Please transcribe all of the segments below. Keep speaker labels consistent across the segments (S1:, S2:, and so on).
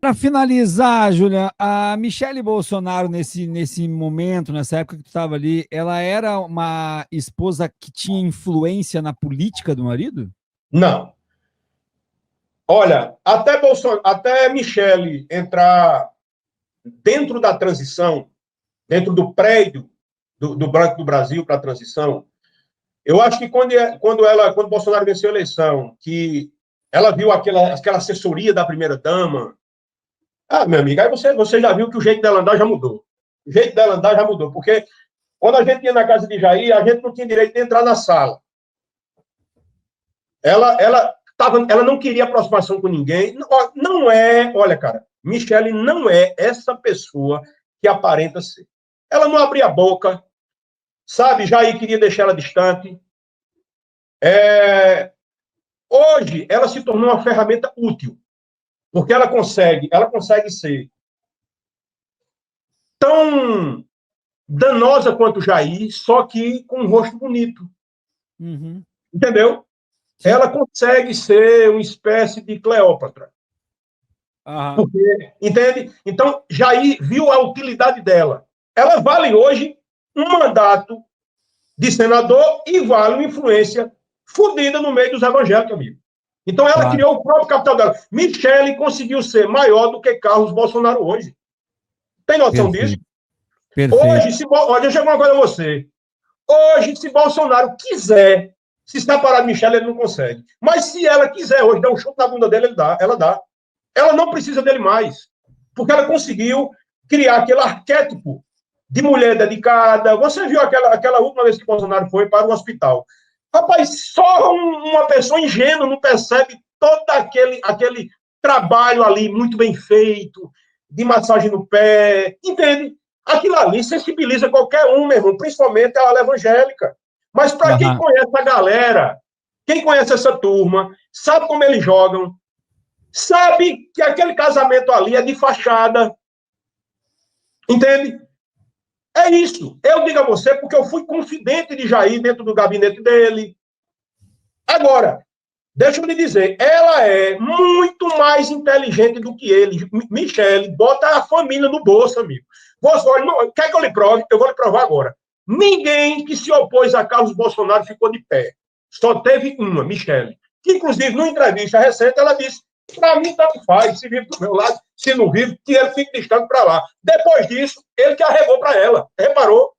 S1: Para finalizar, Júlia, a Michele Bolsonaro, nesse momento, nessa época que tu estava ali, ela era uma esposa que tinha influência na política do marido?
S2: Não. Olha, até Michele entrar dentro da transição, dentro do prédio do Banco do Brasil para a transição, eu acho que quando Bolsonaro venceu a eleição, que ela viu aquela assessoria da primeira-dama, meu amigo, aí você já viu que o jeito dela andar já mudou. O jeito dela andar já mudou, porque quando a gente ia na casa de Jair, a gente não tinha direito de entrar na sala. Ela não queria aproximação com ninguém. Não é, olha, cara, Michele não é essa pessoa que aparenta ser. Ela não abria a boca, sabe? Jair queria deixar ela distante. Hoje, ela se tornou uma ferramenta útil, porque ela consegue ser tão danosa quanto Jair, só que com um rosto bonito.
S1: Uhum.
S2: Entendeu?
S1: Sim.
S2: Ela consegue ser uma espécie de Cleópatra.
S1: Aham.
S2: Porque, entende? Então, Jair viu a utilidade dela. Ela vale hoje um mandato de senador e vale uma influência fodida no meio dos evangélicos, amigo. Então, ela criou o próprio capital dela. Michele conseguiu ser maior do que Carlos Bolsonaro hoje. Tem noção disso?
S1: Perfeito.
S2: Hoje, olha, deixa eu dizer uma coisa a você. Hoje, se Bolsonaro quiser se separar de Michele, ele não consegue. Mas se ela quiser hoje dar um chute na bunda dele, ela dá. Ela não precisa dele mais. Porque ela conseguiu criar aquele arquétipo de mulher dedicada. Você viu aquela última vez que Bolsonaro foi para o hospital. Rapaz, só uma pessoa ingênua não percebe todo aquele trabalho ali muito bem feito, de massagem no pé, entende? Aquilo ali sensibiliza qualquer um, meu irmão, principalmente a ala evangélica. Mas para quem conhece a galera, quem conhece essa turma, sabe como eles jogam, sabe que aquele casamento ali é de fachada, entende? É isso. Eu digo a você porque eu fui confidente de Jair dentro do gabinete dele. Agora, deixa eu lhe dizer, ela é muito mais inteligente do que ele. Michele, bota a família no bolso, amigo. Olha, quer que eu lhe prove? Eu vou lhe provar agora. Ninguém que se opôs a Carlos Bolsonaro ficou de pé. Só teve uma, Michele. Que, inclusive, numa entrevista recente, ela disse: para mim, tanto faz, se vive do meu lado, se não vive, que ele fique distante para lá. Depois disso, ele que arregou para ela. Reparou?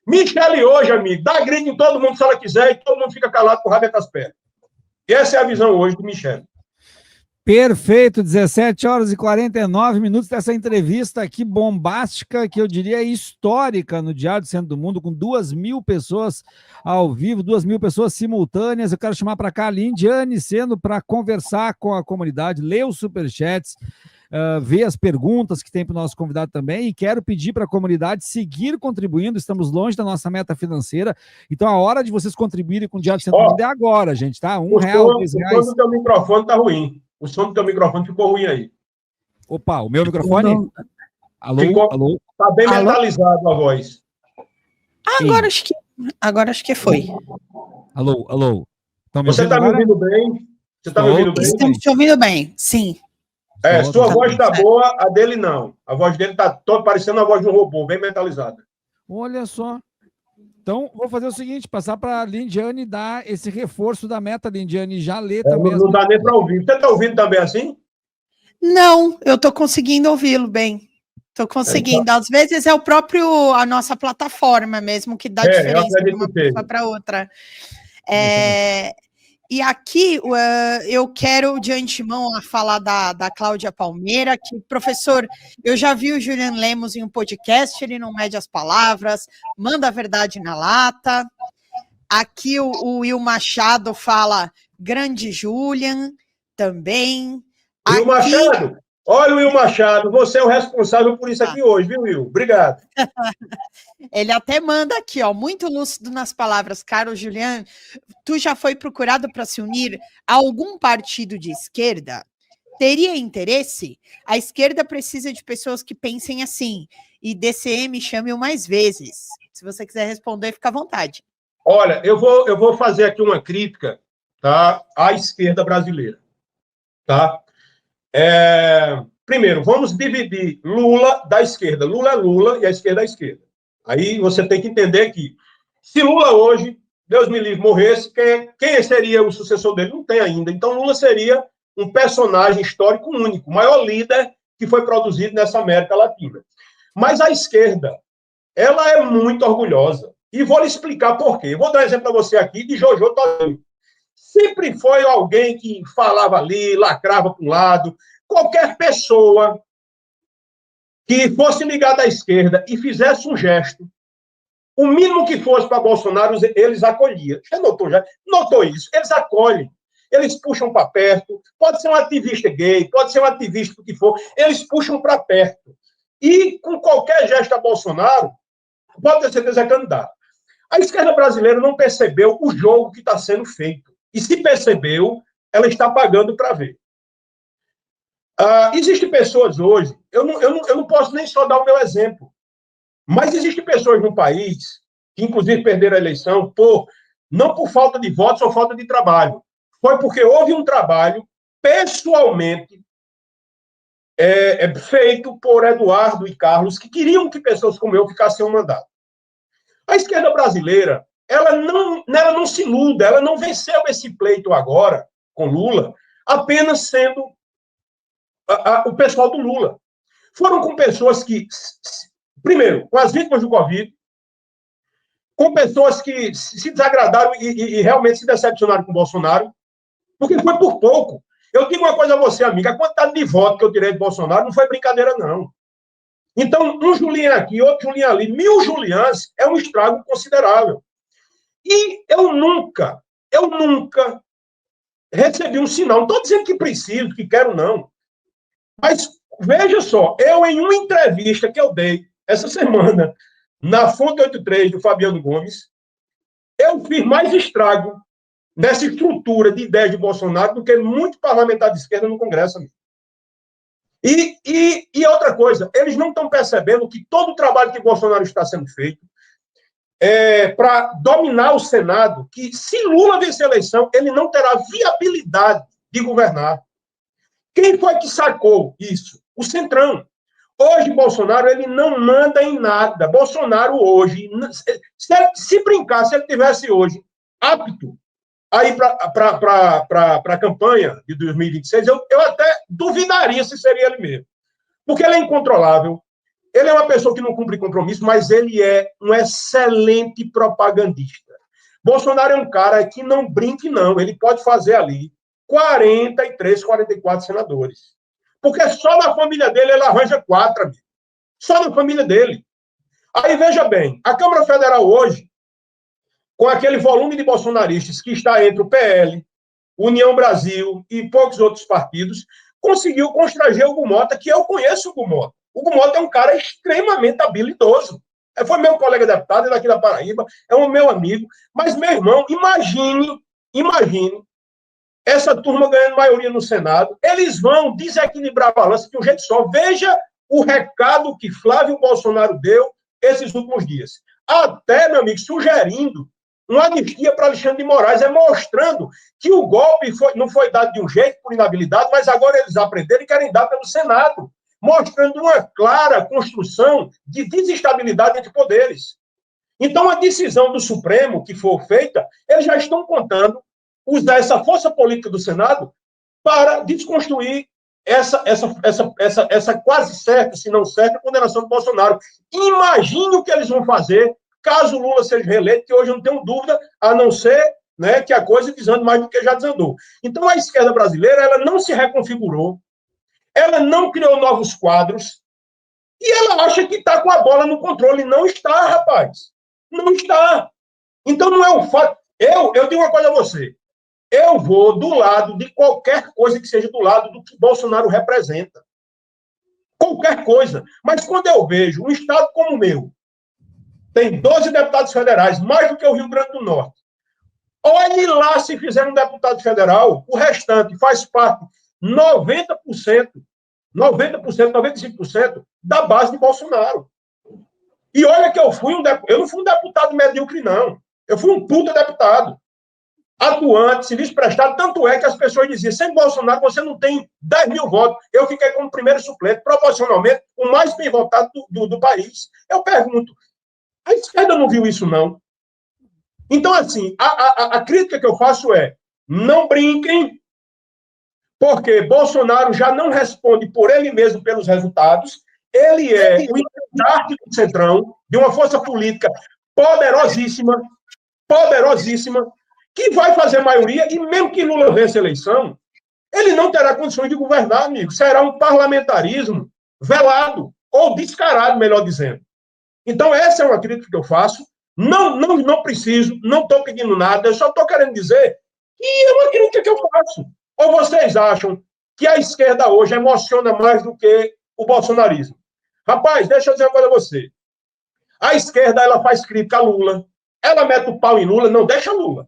S2: Michele hoje, amigo, dá grito em todo mundo se ela quiser e todo mundo fica calado com o rabo entre as pernas. E essa é a visão hoje do Michele.
S1: Perfeito, 17 horas e 49 minutos dessa entrevista aqui bombástica, que eu diria histórica no Diário do Centro do Mundo, com 2.000 pessoas ao vivo, 2.000 pessoas simultâneas. Eu quero chamar para cá a Lindiane Seno para conversar com a comunidade, ler os superchats, ver as perguntas que tem para o nosso convidado também, e quero pedir para a comunidade seguir contribuindo. Estamos longe da nossa meta financeira, então a hora de vocês contribuírem com o Diário do Centro do Mundo é agora, gente, tá? R$1, R$2.
S2: O som do teu microfone tá ruim. O som do teu microfone ficou ruim aí.
S1: Opa, o meu microfone?
S3: Não.
S1: Alô? Alô?
S2: Tá bem mentalizado a voz.
S3: Agora acho que foi.
S1: Alô, alô.
S2: Você está me ouvindo bem? Você está me ouvindo bem?
S3: Estamos te ouvindo bem, sim.
S2: Sua voz está boa, a dele não. A voz dele está parecendo a voz de um robô, bem mentalizada.
S1: Olha só. Então, vou fazer o seguinte, passar para a Lindiane dar esse reforço da meta, Lindiane, já lê também.
S2: Não dá nem para ouvir. Você está ouvindo também assim?
S3: Não, eu estou conseguindo ouvi-lo bem. Estou conseguindo. Às vezes é a nossa plataforma mesmo que dá diferença de uma pessoa para outra. E aqui eu quero de antemão falar da Cláudia Palmeira, que, professor, eu já vi o Julian Lemos em um podcast, ele não mede as palavras, manda a verdade na lata. Aqui o Will Machado fala, grande Julian, também.
S2: Will Machado, olha o Will Machado, você é o responsável por isso aqui hoje, viu, Will? Obrigado.
S3: Ele até manda aqui, muito lúcido nas palavras, caro Julian, tu já foi procurado para se unir a algum partido de esquerda? Teria interesse? A esquerda precisa de pessoas que pensem assim, e DCM chame-o mais vezes. Se você quiser responder, fica à vontade.
S2: Olha, eu vou fazer aqui uma crítica, tá, à esquerda brasileira, tá? primeiro, vamos dividir Lula da esquerda. Lula é Lula e a esquerda é a esquerda. Aí você tem que entender que, se Lula hoje, Deus me livre, morresse, quem seria o sucessor dele? Não tem ainda. Então, Lula seria um personagem histórico único, o maior líder que foi produzido nessa América Latina. Mas a esquerda, ela é muito orgulhosa. E vou lhe explicar por quê. Vou dar um exemplo para você aqui de Jojo Todinho. Sempre foi alguém que falava ali, lacrava para um lado. Qualquer pessoa que fosse ligada à esquerda e fizesse um gesto, o mínimo que fosse para Bolsonaro, eles acolhiam. Você notou já? Notou isso? Eles acolhem. Eles puxam para perto. Pode ser um ativista gay, pode ser um ativista do que for. Eles puxam para perto. E com qualquer gesto a Bolsonaro, pode ter certeza, é candidato. A esquerda brasileira não percebeu o jogo que está sendo feito. E se percebeu, ela está pagando para ver. Existem pessoas hoje, eu não posso nem só dar o meu exemplo, mas existem pessoas no país que, inclusive, perderam a eleição não por falta de votos ou falta de trabalho. Foi porque houve um trabalho, pessoalmente, feito por Eduardo e Carlos, que queriam que pessoas como eu ficassem um mandato. A esquerda brasileira, ela não se iluda, ela não venceu esse pleito agora, com Lula, apenas sendo o pessoal do Lula. Foram com pessoas que, primeiro, com as vítimas do Covid, com pessoas que se desagradaram e realmente se decepcionaram com o Bolsonaro, porque foi por pouco. Eu digo uma coisa a você, amiga, a quantidade de votos que eu tirei de Bolsonaro não foi brincadeira, não. Então, um Julinho aqui, outro Julinho ali, 1000 Juliãs é um estrago considerável. E eu nunca recebi um sinal, não estou dizendo que preciso, que quero, não. Mas, veja só, eu em uma entrevista que eu dei essa semana, na Fonte 83 do Fabiano Gomes, eu fiz mais estrago nessa estrutura de ideias de Bolsonaro do que muito parlamentar de esquerda no Congresso, amigo. E outra coisa, eles não estão percebendo que todo o trabalho que Bolsonaro está sendo feito para dominar o Senado, que se Lula vencer a eleição, ele não terá viabilidade de governar. Quem foi que sacou isso? O Centrão. Hoje, Bolsonaro, ele não manda em nada. Bolsonaro, hoje, se brincar, se ele tivesse hoje apto a ir para a campanha de 2026, eu até duvidaria se seria ele mesmo. Porque ele é incontrolável, ele é uma pessoa que não cumpre compromisso, mas ele é um excelente propagandista. Bolsonaro é um cara que não brinque, não. Ele pode fazer ali 43, 44 senadores. Porque só na família dele ele arranja 4, amigo. Só na família dele. Aí, veja bem, a Câmara Federal hoje, com aquele volume de bolsonaristas que está entre o PL, União Brasil e poucos outros partidos, conseguiu constranger o Gumota, que eu conheço o Gumota. O Gumota é um cara extremamente habilidoso. Foi meu colega deputado, ele é daqui da Paraíba, é um meu amigo. Mas, meu irmão, imagine essa turma ganhando maioria no Senado. Eles vão desequilibrar a balança de um jeito só. Veja o recado que Flávio Bolsonaro deu esses últimos dias. Até, meu amigo, sugerindo uma anistia para Alexandre de Moraes, mostrando que o golpe não foi dado de um jeito por inabilidade, mas agora eles aprenderam e querem dar pelo Senado, mostrando uma clara construção de desestabilidade entre poderes. Então, a decisão do Supremo que for feita, eles já estão contando usar essa força política do Senado para desconstruir essa quase certa, se não certa, condenação do Bolsonaro. Imagine o que eles vão fazer caso o Lula seja reeleito, que hoje eu não tenho dúvida, a não ser, né, que a coisa desande mais do que já desandou. Então, a esquerda brasileira, ela não se reconfigurou, ela não criou novos quadros, e ela acha que está com a bola no controle. Não está, rapaz. Não está. Então, não é um fato. Eu digo uma coisa a você. Eu vou do lado de qualquer coisa que seja do lado do que Bolsonaro representa. Qualquer coisa. Mas quando eu vejo um estado como o meu, tem 12 deputados federais, mais do que o Rio Grande do Norte. Olhe lá se fizer um deputado federal, o restante faz parte 90%, 95% da base de Bolsonaro. E olha que eu não fui um deputado medíocre, não. Eu fui um puta deputado. atuante, serviço prestado, tanto é que as pessoas diziam, sem Bolsonaro você não tem 10 mil votos. Eu fiquei como primeiro suplente, proporcionalmente, o mais bem votado do país. Eu pergunto, a esquerda não viu isso, não? Então, assim, a crítica que eu faço é, não brinquem, porque Bolsonaro já não responde por ele mesmo pelos resultados, ele é o estandarte do Centrão, de uma força política poderosíssima, poderosíssima, que vai fazer maioria, e mesmo que Lula vença a eleição, ele não terá condições de governar, amigo. Será um parlamentarismo velado, ou descarado, melhor dizendo. Então, essa é uma crítica que eu faço. Não preciso, não estou pedindo nada, eu só estou querendo dizer que é uma crítica que eu faço. Ou vocês acham que a esquerda hoje emociona mais do que o bolsonarismo? Rapaz, deixa eu dizer uma coisa a você. A esquerda, ela faz crítica a Lula, ela mete o pau em Lula, não deixa Lula.